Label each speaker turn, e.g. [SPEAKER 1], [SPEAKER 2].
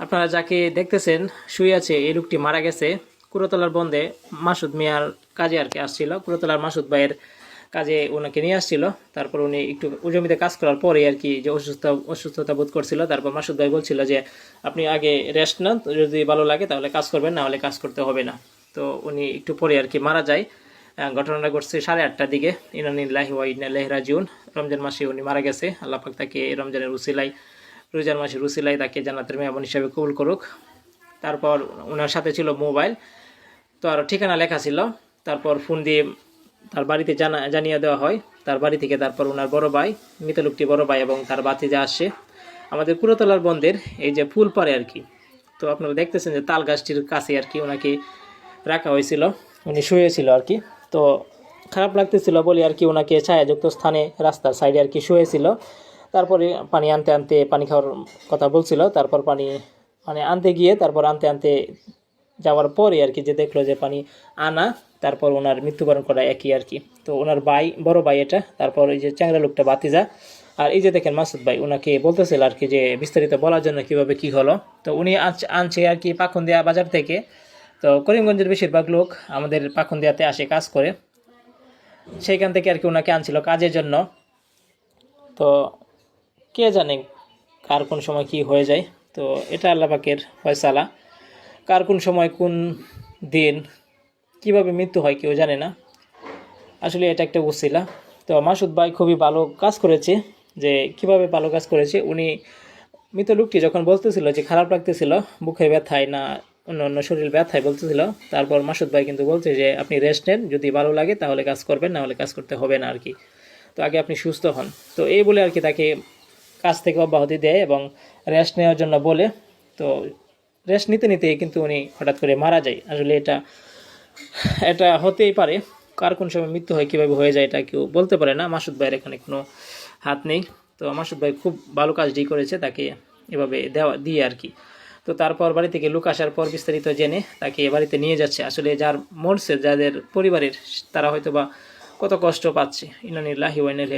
[SPEAKER 1] আপনারা যাকে দেখতেছেন শুয়ে আছে এই লোকটি মারা গেছে। কুড়োতলার বন্দে মাসুদ মিয়ার কাজে আর কি আসছিল, কুড়োতলার মাসুদ ভাইয়ের কাজে ওনাকে নিয়ে আসছিল। তারপর উনি একটু জমিতে কাজ করার পরে আর কি যে অসুস্থতা বোধ করছিল। তারপর মাসুদ ভাই বলছিল যে আপনি আগে রেস্ট নেন, যদি ভালো লাগে তাহলে কাজ করবেন, না হলে কাজ করতে হবে না। তো উনি একটু পরে আর কি মারা যায়। ঘটনাটা ঘটছে 8:30টার দিকে। ইন্নালিল্লাহি ওয়া ইন্না ইলাইহি রাজিউন। রমজান মাসে উনি মারা গেছে। আল্লাহ পাক তাকে রমজানের উসিলায়, রোজার মাসের উসিলায় তাকে জান্নাতের মেহমান হিসাবে কবুল করুক। তারপর ওনার সাথে ছিল মোবাইল, তো আর ঠিকানা লেখা ছিল। তারপর ফোন দিয়ে তার বাড়িতে জানিয়ে দেওয়া হয়। তার বাড়ি থেকে তারপর ওনার বড় ভাই, মৃত লোকটি বড় ভাই এবং তার ভাতিজা আসে আমাদের কুড়োতলার বন্ধের এই যে ফুল পারে আর কি। তো আপনারা দেখতেছেন যে তাল গাছটির কাছে আর কি ওনাকে রাখা হয়েছিল, উনি শুয়েছিল আর কি। তো খারাপ লাগতেছিল বলে আর কি ওনাকে ছায়াযুক্ত স্থানে রাস্তার সাইডে আর কি শুয়েছিল। তারপরে পানি আনতে আনতে পানি খাওয়ার কথা বলছিল। তারপর পানি মানে আনতে গিয়ে তারপর আনতে আনতে যাওয়ার পরে আর কি যে দেখলো যে পানি আনা, তারপর ওনার মৃত্যুবরণ করা একই আর কি। তো ওনার ভাই, বড় ভাই এটা। তারপর এই যে চ্যাংরা লোকটা ভাতিজা। আর এই যে দেখেন মাসুদ ভাই ওনাকে বলতেছিল আর কি যে বিস্তারিত বলার জন্য কিভাবে কি হলো। তো উনি আনছে আর কি পাখনদিয়া বাজার থেকে। তো করিমগঞ্জের বেশিরভাগ লোক আমাদের পাখনদিয়াতে আসে কাজ করে, সেইখান থেকে আর কি ওনাকে আনছিল কাজের জন্য। তো কে জানে কার কোন সময় কি হয়ে যায়। তো এটা আল্লাহ পাকের ফয়সালা, কার কোন সময় কোন দিন কিভাবে মৃত্যু হয় কেউ জানে না। আসলে এটা একটা উসিলা। তো মাসুদ ভাই খুবই ভালো কাজ করেছে। যে কিভাবে ভালো কাজ করেছে, উনি মৃত লোকটি যখন বলতেছিল যে খারাপ লাগতেছিল বুকের ব্যথায় না অন্য অন্য শরীর ব্যথায় বলতেছিল, তারপর মাসুদ ভাই কিন্তু বলছে যে আপনি রেস্ট নেন, যদি ভালো লাগে তাহলে কাজ করবেন, না হলে কাজ করতে হবে না আর কি। তো আগে আপনি সুস্থ হন। তো এই বলে আর কি তাকে কাজ থেকে অব্যাহতি দেয় এবং রেস্ট নেওয়ার জন্য বলে। তো রেস্ট নিতে নিতে কিন্তু উনি হঠাৎ করে মারা যায়। আসলে এটা এটা হতেই পারে, কার কোন সময় মৃত্যু হয় কীভাবে হয়ে যায় এটা কেউ বলতে পারে না। মাসুদ ভাইয়ের এখানে কোনো হাত নেই। তো মাসুদ ভাই খুব ভালো কাজটি করেছে তাকে এভাবে দেওয়া দিয়ে আর কি। তো তারপর বাড়ি থেকে লোক আসার পর বিস্তারিত জেনে তাকে বাড়িতে নিয়ে যাচ্ছে। আসলে যার মরছে, যাদের পরিবারের, তারা হয়তো বা কত কষ্ট পাচ্ছে। ইন্না লিল্লাহি ওয়া ইন্না ইলাইহি